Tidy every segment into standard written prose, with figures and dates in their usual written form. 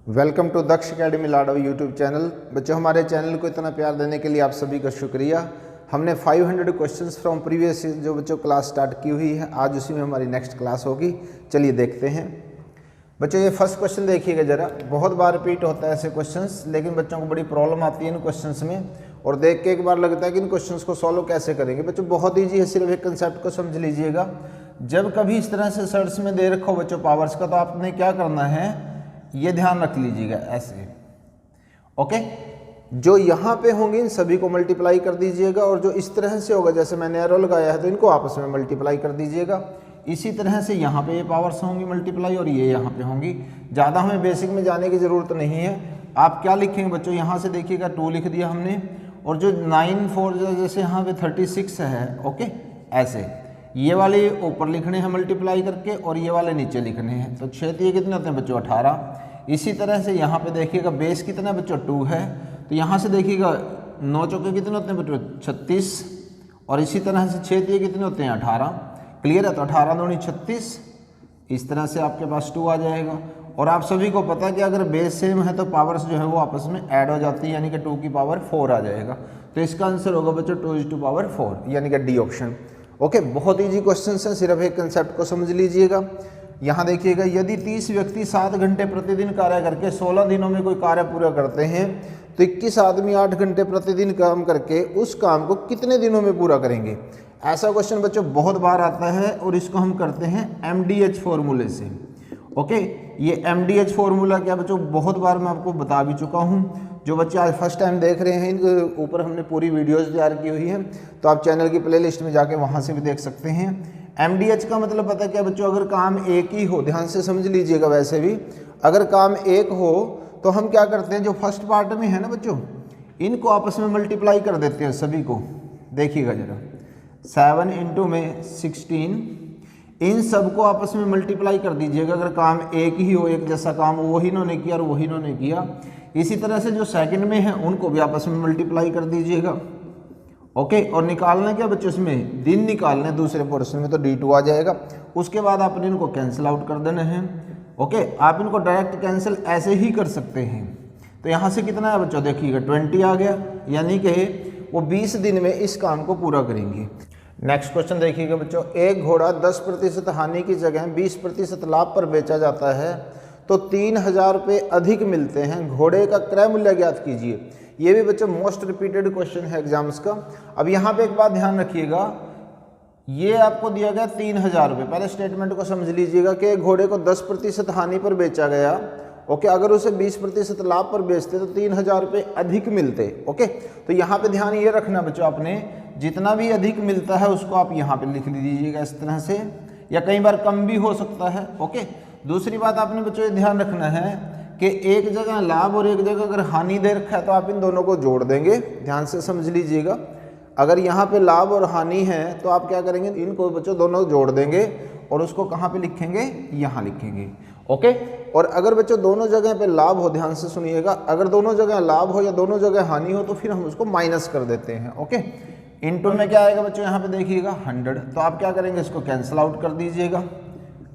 Welcome to Daksh academy लाडव YouTube channel. बच्चों, हमारे चैनल को इतना प्यार देने के लिए आप सभी का शुक्रिया। हमने 500 क्वेश्चंस फ्रॉम प्रीवियस जो बच्चों क्लास स्टार्ट की हुई है, आज उसी में हमारी नेक्स्ट क्लास होगी। चलिए देखते हैं। बच्चों, ये फर्स्ट क्वेश्चन देखिएगा जरा। बहुत बार रिपीट होता है ऐसे क्वेश्चंस, लेकिन बच्चों को बड़ी प्रॉब्लम आती है इन क्वेश्चंस में, और देख के एक बार लगता है कि इन क्वेश्चंस को सॉल्व कैसे करेंगे। बच्चों बहुत ईजी है, सिर्फ एक कंसेप्ट को समझ लीजिएगा। जब कभी इस तरह से सर्च में दे रखो बच्चों पावर्स का, तो आपने क्या करना है, ये ध्यान रख लीजिएगा ऐसे। ओके, जो यहाँ पे होंगे इन सभी को मल्टीप्लाई कर दीजिएगा, और जो इस तरह से होगा, जैसे मैंने एरो लगाया है, तो इनको आपस में मल्टीप्लाई कर दीजिएगा। इसी तरह से यहाँ पे ये पावर्स होंगी मल्टीप्लाई, और ये यहाँ पे होंगी। ज़्यादा हमें बेसिक में जाने की ज़रूरत नहीं है। आप क्या लिखेंगे बच्चों, यहाँ से देखिएगा 2 लिख दिया हमने, और जो 9 4 जैसे यहाँ पे 36 है। ओके, ऐसे ये वाले ऊपर लिखने हैं मल्टीप्लाई करके, और ये वाले नीचे लिखने हैं। तो 6 ये कितने होते हैं बच्चों, 18। इसी तरह से यहाँ पे देखिएगा बेस कितना बच्चों 2 है, तो यहाँ से देखिएगा 9 चौके कितने होते हैं बच्चों 36, और इसी तरह से 6 ये कितने होते हैं 18। क्लियर है? तो 18 दूनी 36, इस तरह से आपके पास 2 आ जाएगा। और आप सभी को पता है कि अगर बेस सेम है तो पावर्स जो है वो आपस में ऐड हो जाती है, यानी कि 2 की पावर 4 आ जाएगा। तो इसका आंसर होगा बच्चों 2 की पावर 4, यानी कि डी ऑप्शन। ओके, बहुत ईजी क्वेश्चन है, सिर्फ एक कंसेप्ट को समझ लीजिएगा। यहाँ देखिएगा, यदि 30 व्यक्ति 7 घंटे प्रतिदिन कार्य करके 16 दिनों में कोई कार्य पूरा करते हैं, तो 21 आदमी 8 घंटे प्रतिदिन काम करके उस काम को कितने दिनों में पूरा करेंगे। ऐसा क्वेश्चन बच्चों बहुत बार आता है, और इसको हम करते हैं MDH फॉर्मूले से। ओके, ये MDH फॉर्मूला क्या बच्चों, बहुत बार मैं आपको बता भी चुका हूँ। जो बच्चे आज फर्स्ट टाइम देख रहे हैं, इनके ऊपर हमने पूरी वीडियोस तैयार की हुई हैं, तो आप चैनल की प्लेलिस्ट में जाके वहाँ से भी देख सकते हैं। MDH का मतलब पता है क्या बच्चों, अगर काम एक ही हो, ध्यान से समझ लीजिएगा। वैसे भी अगर काम एक हो तो हम क्या करते हैं, जो फर्स्ट पार्ट में है ना बच्चों, इनको आपस में मल्टीप्लाई कर देते हैं सभी को। देखिएगा जरा, 7 इंटू में 16, इन सबको आपस में मल्टीप्लाई कर दीजिएगा। अगर काम एक ही हो, एक जैसा काम वही इन्होंने किया और वही इन्होंने किया। इसी तरह से जो सेकंड में है उनको भी आपस में मल्टीप्लाई कर दीजिएगा। ओके, और निकालना क्या बच्चों, इसमें दिन निकालने दूसरे पोर्शन में, तो D2 आ जाएगा। उसके बाद आपने इनको कैंसिल आउट कर देना है। ओके, आप इनको डायरेक्ट कैंसिल ऐसे ही कर सकते हैं। तो यहाँ से कितना है बच्चों, देखिएगा 20 आ गया, यानी कि वो 20 दिन में इस काम को पूरा करेंगे। नेक्स्ट क्वेश्चन देखिएगा बच्चों, एक घोड़ा 10% हानि की जगह 20% लाभ पर बेचा जाता है, तो 3000 रुपये अधिक मिलते हैं। घोड़े का क्रय मूल्य ज्ञात कीजिए। ये भी बच्चों मोस्ट रिपीटेड क्वेश्चन है एग्जाम्स का। अब यहाँ पे एक बात ध्यान रखिएगा, ये आपको दिया गया 3000 रुपये। पहले स्टेटमेंट को समझ लीजिएगा कि घोड़े को 10% हानि पर बेचा गया। ओके, अगर उसे 20% लाभ पर बेचते तो 3000 रुपये अधिक मिलते। ओके, तो यहाँ पे ध्यान ये रखना बच्चों, आपने जितना भी अधिक मिलता है उसको आप यहाँ पे लिख लीजिएगा इस तरह से, या कई बार कम भी हो सकता है। ओके, दूसरी बात आपने बच्चों ये ध्यान रखना है कि एक जगह लाभ और एक जगह अगर हानि दे रखा है तो आप इन दोनों को जोड़ देंगे। ध्यान से समझ लीजिएगा, अगर यहाँ पे लाभ और हानि है तो आप क्या करेंगे, इनको बच्चों दोनों जोड़ देंगे, और उसको कहाँ पे लिखेंगे, यहाँ लिखेंगे। ओके, और अगर बच्चों दोनों जगह पे लाभ हो, ध्यान से सुनिएगा, अगर दोनों जगह लाभ हो या दोनों जगह हानि हो तो फिर हम उसको माइनस कर देते हैं। ओके, इनटू में क्या आएगा बच्चों, यहाँ पे देखिएगा 100, तो आप क्या करेंगे, इसको कैंसिल आउट कर दीजिएगा।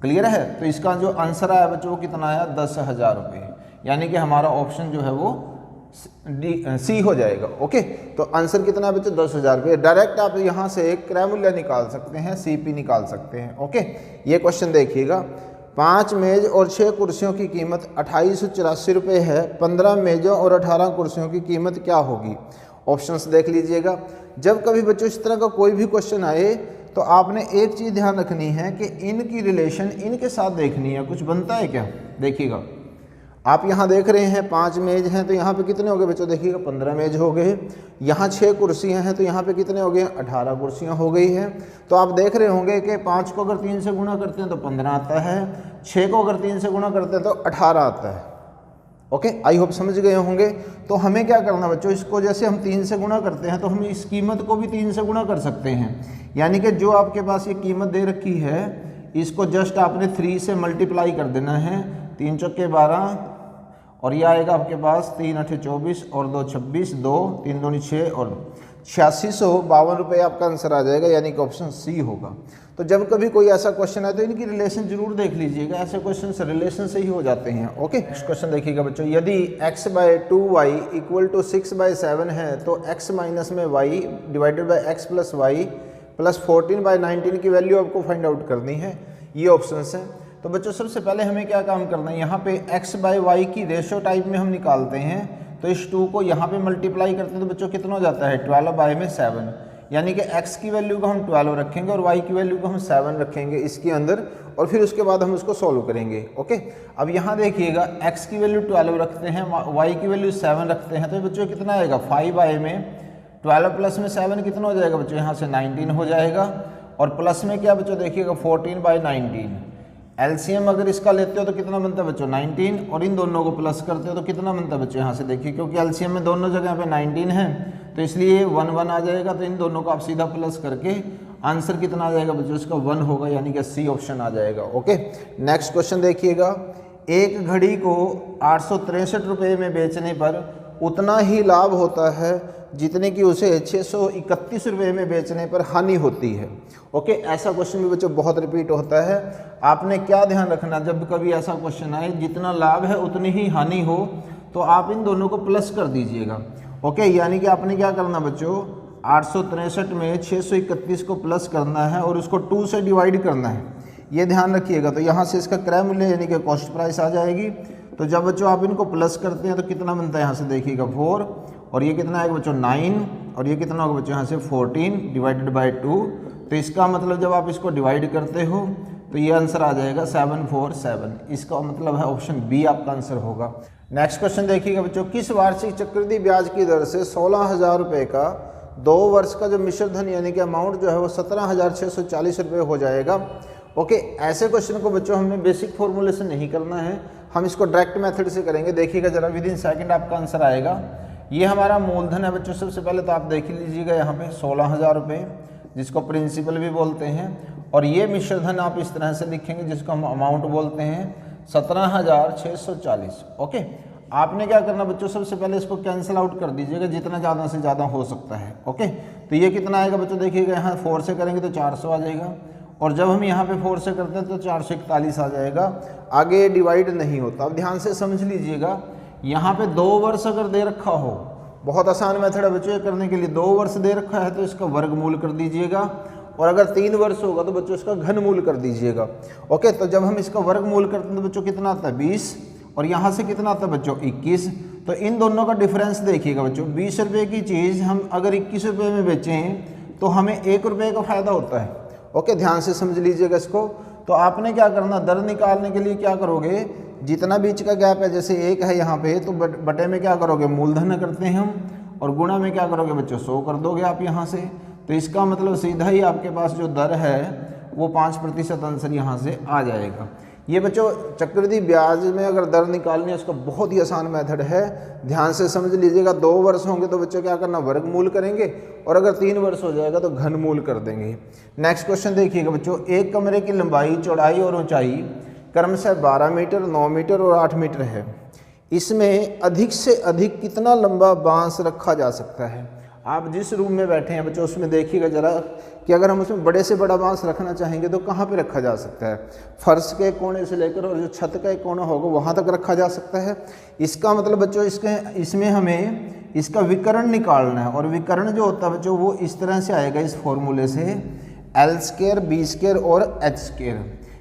क्लियर है? तो इसका जो आंसर आया बच्चों वो कितना आया, 10,000 रुपये, यानी कि हमारा ऑप्शन जो है वो सी हो जाएगा। ओके, तो आंसर कितना है बच्चों, 10,000 रुपये। डायरेक्ट आप यहाँ से क्रय मूल्य निकाल सकते हैं, CP निकाल सकते हैं। ओके, ये क्वेश्चन देखिएगा, 5 मेज और 6 कुर्सियों की कीमत 2884 रुपये है। 15 मेजों और 18 कुर्सियों की कीमत क्या होगी। ऑप्शंस देख लीजिएगा। जब कभी बच्चों इस तरह का कोई भी क्वेश्चन आए तो आपने एक चीज़ ध्यान रखनी है कि इनकी रिलेशन इनके साथ देखनी है। कुछ बनता है क्या, देखिएगा। आप यहाँ देख रहे हैं 5 मेज हैं, तो यहाँ पे कितने हो गए बच्चों, देखिएगा 15 मेज हो गए। यहाँ 6 कुर्सियाँ हैं, तो यहाँ पे कितने हो गए, 18 कुर्सियाँ हो गई हैं। तो आप देख रहे होंगे कि 5 को अगर 3 से गुणा करते हैं तो 15 आता है, 6 को अगर 3 से गुणा करते हैं तो 18 आता है। ओके, आई होप समझ गए होंगे। तो हमें क्या करना बच्चों, इसको जैसे हम 3 से गुणा करते हैं तो हम इस कीमत को भी 3 से गुणा कर सकते हैं। यानी कि जो आपके पास ये कीमत दे रखी है, इसको जस्ट आपने 3 से मल्टीप्लाई कर देना है। 3 चौके 12, और ये आएगा आपके पास 3 8 24 और 2 26, 2 3 दूनी 6 और 8652 रुपये आपका आंसर आ जाएगा, यानी कि ऑप्शन सी होगा। तो जब कभी कोई ऐसा क्वेश्चन है तो इनकी रिलेशन जरूर देख लीजिएगा, ऐसे क्वेश्चन से रिलेशन से ही हो जाते हैं। ओके, नेक्स्ट क्वेश्चन देखिएगा बच्चों, यदि x/2y इक्वल टू 6/7 है तो x माइनस में y divided by x plus Y plus 14/19 की वैल्यू आपको फाइंड आउट करनी है। ये ऑप्शंस हैं। तो बच्चों सबसे पहले हमें क्या काम करना है, यहाँ पे x/y की रेशियो टाइप में हम निकालते हैं। तो इस 2 को यहाँ पे मल्टीप्लाई करते हैं तो बच्चों कितना हो जाता है 12 में 7, यानी कि x की वैल्यू को हम 12 रखेंगे और y की वैल्यू को हम 7 रखेंगे इसके अंदर, और फिर उसके बाद हम उसको सॉल्व करेंगे। ओके, अब यहाँ देखिएगा x की वैल्यू 12 रखते हैं, y की वैल्यू 7 रखते हैं, तो बच्चों कितना आएगा 5y में 12 प्लस में 7 कितना हो जाएगा बच्चों, यहाँ से 19 हो जाएगा, और प्लस में क्या बच्चों देखिएगा 14/19। एलसीएम अगर इसका लेते हो तो कितना बनता है बच्चों 19, और इन दोनों को प्लस करते हो तो कितना बनता है बच्चों, यहाँ से देखिए क्योंकि एलसीएम में दोनों जगह पे 19 है तो इसलिए 1 1 आ जाएगा, तो इन दोनों को आप सीधा प्लस करके आंसर कितना आ जाएगा बच्चों, इसका 1 होगा, यानी कि सी ऑप्शन आ जाएगा। ओके, नेक्स्ट क्वेश्चन देखिएगा, एक घड़ी को 863 रुपये में बेचने पर उतना ही लाभ होता है जितने की उसे 631 रुपये में बेचने पर हानि होती है। ओके, ऐसा क्वेश्चन भी बच्चों बहुत रिपीट होता है। आपने क्या ध्यान रखना, जब कभी ऐसा क्वेश्चन आए जितना लाभ है उतनी ही हानि हो तो आप इन दोनों को प्लस कर दीजिएगा। ओके, यानी कि आपने क्या करना बच्चों, 863 में 631 को प्लस करना है और उसको 2 से डिवाइड करना है, ये ध्यान रखिएगा। तो यहाँ से इसका क्रय मूल्य यानी कि कॉस्ट प्राइस आ जाएगी। तो जब बच्चों आप इनको प्लस करते हैं तो कितना बनता है, यहाँ से देखिएगा 4, और ये कितना आएगा बच्चों 9, और ये कितना होगा बच्चों यहाँ से 14 डिवाइडेड बाई 2। तो इसका मतलब जब आप इसको डिवाइड करते हो तो ये आंसर आ जाएगा 747, इसका मतलब है ऑप्शन बी आपका आंसर होगा। नेक्स्ट क्वेश्चन देखिएगा बच्चों, किस वार्षिक चक्रवृद्धि ब्याज की दर से 16,000 रुपये का 2 वर्ष का जो मिश्र धन यानी कि अमाउंट जो है वो 17,640 रुपये हो जाएगा। ओके, ऐसे क्वेश्चन को बच्चों हमें बेसिक फॉर्मूले से नहीं करना है, हम इसको डायरेक्ट मेथड से करेंगे। देखिएगा जरा, विद इन सेकंड आपका आंसर आएगा। ये हमारा मूलधन है बच्चों, सबसे पहले तो आप देख लीजिएगा यहाँ पे 16,000 रुपये, जिसको प्रिंसिपल भी बोलते हैं, और ये मिश्र धन आप इस तरह से लिखेंगे जिसको हम अमाउंट बोलते हैं 17,640। ओके, आपने क्या करना बच्चों, सबसे पहले इसको कैंसिल आउट कर दीजिएगा जितना ज़्यादा से ज़्यादा हो सकता है। ओके, तो ये कितना आएगा बच्चों, देखिएगा यहाँ 4 से करेंगे तो 400 आ जाएगा, और जब हम यहाँ पे 4 से करते हैं तो 441 आ जाएगा, आगे डिवाइड नहीं होता। अब ध्यान से समझ लीजिएगा, यहाँ पे 2 वर्ष अगर दे रखा हो, बहुत आसान मेथड है बच्चों ये करने के लिए, 2 वर्ष दे रखा है तो इसका वर्गमूल कर दीजिएगा, और अगर 3 वर्ष होगा तो बच्चों इसका घनमूल कर दीजिएगा। ओके, तो जब हम इसका वर्गमूल करते हैं तो बच्चों कितना आता है 20, और यहाँ से कितना आता है बच्चों 21। तो इन दोनों का डिफरेंस देखिएगा बच्चों, 20 रुपये की चीज़ हम अगर 21 रुपये में बेचें तो हमें 1 रुपये का फ़ायदा होता है। ओके, ध्यान से समझ लीजिएगा इसको। तो आपने क्या करना, दर निकालने के लिए क्या करोगे, जितना बीच का गैप है, जैसे 1 है यहाँ पे, तो बटे में क्या करोगे, मूलधन करते हैं हम, और गुणा में क्या करोगे बच्चों 100 कर दोगे आप यहाँ से। तो इसका मतलब सीधा ही आपके पास जो दर है वो 5% आंसर यहाँ से आ जाएगा। ये बच्चों चक्रवृद्धि ब्याज में अगर दर निकालनी है उसका बहुत ही आसान मेथड है, ध्यान से समझ लीजिएगा। 2 वर्ष होंगे तो बच्चों क्या करना, वर्गमूल करेंगे, और अगर 3 वर्ष हो जाएगा तो घनमूल कर देंगे। नेक्स्ट क्वेश्चन देखिएगा बच्चों, एक कमरे की लंबाई, चौड़ाई और ऊंचाई क्रमशः 12 मीटर, 9 मीटर और 8 मीटर है। इसमें अधिक से अधिक कितना लंबा बांस रखा जा सकता है। आप जिस रूम में बैठे हैं बच्चों उसमें देखिएगा जरा कि अगर हम उसमें बड़े से बड़ा बांस रखना चाहेंगे तो कहाँ पे रखा जा सकता है। फर्श के कोने से लेकर और जो छत का एक कोना होगा वहाँ तक रखा जा सकता है। इसका मतलब बच्चों इसमें हमें इसका विकर्ण निकालना है, और विकर्ण जो होता है बच्चों वो इस तरह से आएगा, इस फॉर्मूले से L² B² और H²,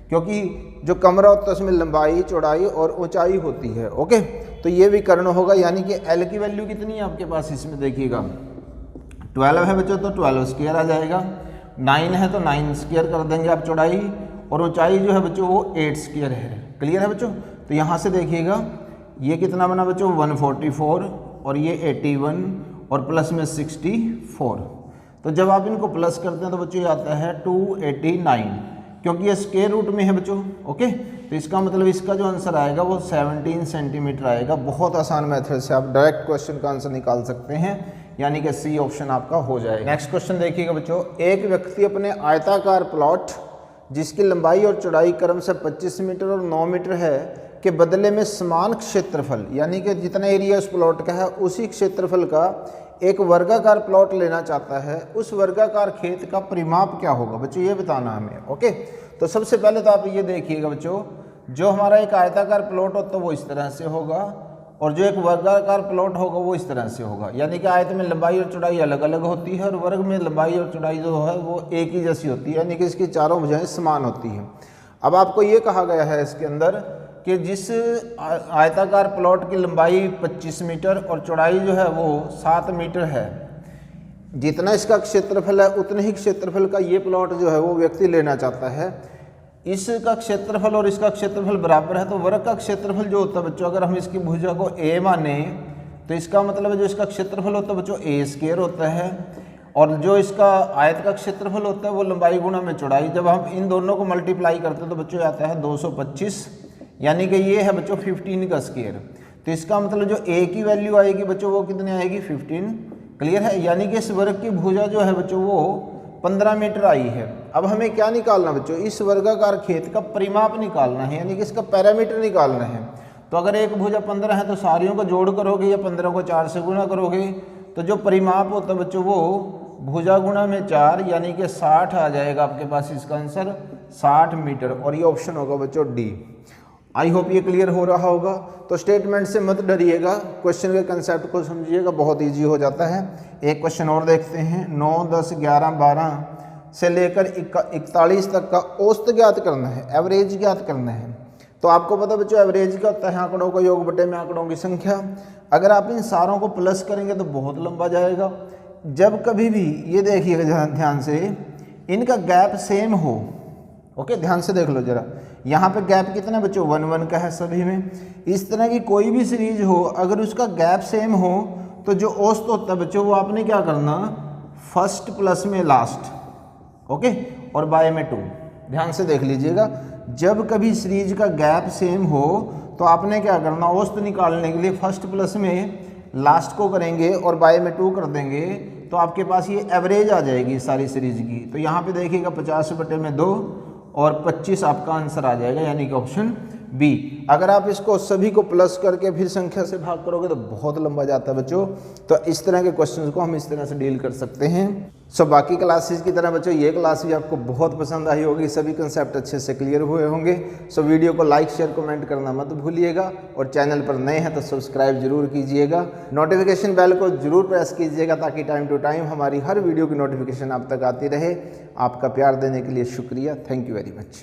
क्योंकि जो कमरा होता है उसमें लंबाई, चौड़ाई और ऊंचाई होती है। ओके, तो ये विकर्ण होगा, यानी कि L की वैल्यू कितनी है आपके पास, इसमें देखिएगा 12 है बच्चों तो 12² आ जाएगा, 9 है तो 9² कर देंगे आप चौड़ाई, और ऊंचाई जो है बच्चों वो 8² है। क्लियर है बच्चों। तो यहाँ से देखिएगा ये कितना बना बच्चों 144, और ये 81, और प्लस में 64। तो जब आप इनको प्लस करते हैं तो बच्चों ये आता है 289, क्योंकि ये स्क्वायर रूट में है बच्चों। ओके, तो इसका मतलब इसका जो आंसर आएगा वो 17 सेंटीमीटर आएगा। बहुत आसान मेथड से आप डायरेक्ट क्वेश्चन का आंसर निकाल सकते हैं, यानी कि सी ऑप्शन आपका हो जाएगा। नेक्स्ट क्वेश्चन देखिएगा बच्चों, एक व्यक्ति अपने आयताकार प्लॉट जिसकी लंबाई और चौड़ाई क्रम से 25 मीटर और 9 मीटर है के बदले में समान क्षेत्रफल, यानी कि जितना एरिया उस प्लॉट का है उसी क्षेत्रफल का एक वर्गाकार प्लॉट लेना चाहता है, उस वर्गाकार खेत का परिमाप क्या होगा बच्चों, ये बताना हमें। ओके, तो सबसे पहले तो आप ये देखिएगा बच्चों, जो हमारा एक आयताकार प्लॉट होता है वो इस तरह से होगा और जो एक वर्गाकार प्लॉट होगा वो इस तरह से होगा। यानी कि आयत में लंबाई और चौड़ाई अलग अलग होती है और वर्ग में लंबाई और चौड़ाई जो है वो एक ही जैसी होती है, यानी कि इसकी चारों भुजाएं समान होती हैं। अब आपको ये कहा गया है इसके अंदर कि जिस आयताकार प्लॉट की लंबाई 25 मीटर और चौड़ाई जो है वो 7 मीटर है, जितना इसका क्षेत्रफल है उतने ही क्षेत्रफल का ये प्लॉट जो है वो व्यक्ति लेना चाहता है। इसका क्षेत्रफल और इसका क्षेत्रफल बराबर है, तो वर्ग का क्षेत्रफल जो होता है बच्चों, अगर हम इसकी भुजा को ए माने तो इसका मतलब जो इसका क्षेत्रफल होता है बच्चों ए स्क्वायर होता है, और जो इसका आयत का क्षेत्रफल होता है वो लंबाई गुणा में चौड़ाई। जब हम इन दोनों को मल्टीप्लाई करते हैं तो बच्चों आता है 225, यानी कि ये है बच्चों 15 का स्क्वायर। तो इसका मतलब जो ए की वैल्यू आएगी बच्चों वो कितनी आएगी, 15। क्लियर है, यानी कि इस वर्ग की भुजा जो है बच्चों वो 15 मीटर आई है। अब हमें क्या निकालना बच्चों, इस वर्गाकार खेत का परिमाप निकालना है, यानी कि इसका पैरामीटर निकालना है। तो अगर एक भुजा 15 है तो सारियों को जोड़ करोगे या 15 को 4 से गुणा करोगे तो जो परिमाप होता है बच्चों वो भुजा गुणा में 4, यानी कि 60 आ जाएगा आपके पास इसका आंसर 60 मीटर, और ये ऑप्शन होगा बच्चों डी। आई होप ये क्लियर हो रहा होगा। तो स्टेटमेंट से मत डरिएगा, क्वेश्चन के कंसेप्ट को समझिएगा, बहुत इजी हो जाता है। एक क्वेश्चन और देखते हैं। 9, 10, 11, 12 से लेकर 41 तक का औसत ज्ञात करना है, एवरेज ज्ञात करना है। तो आपको पता बच्चों एवरेज क्या होता है, आंकड़ों का योग बटे में आंकड़ों की संख्या। अगर आप इन सारों को प्लस करेंगे तो बहुत लंबा जाएगा। जब कभी भी ये देखिएगा ध्यान से, इनका गैप सेम हो, ओके ध्यान से देख लो जरा, यहाँ पे गैप कितना है बच्चों 1 1 का है सभी में। इस तरह की कोई भी सीरीज हो अगर उसका गैप सेम हो तो जो औसत होता है बच्चों वो आपने क्या करना, फर्स्ट प्लस में लास्ट, ओके, और बाय में 2। ध्यान से देख लीजिएगा, जब कभी सीरीज का गैप सेम हो तो आपने क्या करना, औसत निकालने के लिए फर्स्ट प्लस में लास्ट को करेंगे और बाय में 2 कर देंगे, तो आपके पास ये एवरेज आ जाएगी सारी सीरीज की। तो यहाँ पे देखिएगा 50 बटे में 2 और 25 आपका आंसर आ जाएगा, यानी कि ऑप्शन बी। अगर आप इसको सभी को प्लस करके फिर संख्या से भाग करोगे तो बहुत लंबा जाता है बच्चों। तो इस तरह के क्वेश्चंस को हम इस तरह से डील कर सकते हैं। सो बाकी क्लासेस की तरह बच्चों ये क्लास भी आपको बहुत पसंद आई होगी, सभी कंसेप्ट अच्छे से क्लियर हुए होंगे। सो वीडियो को लाइक शेयर कमेंट करना मत भूलिएगा, और चैनल पर नए हैं तो सब्सक्राइब जरूर कीजिएगा। नोटिफिकेशन बेल को जरूर प्रेस कीजिएगा ताकि टाइम टू टाइम हमारी हर वीडियो की नोटिफिकेशन आप तक आती रहे। आपका प्यार देने के लिए शुक्रिया, थैंक यू वेरी मच।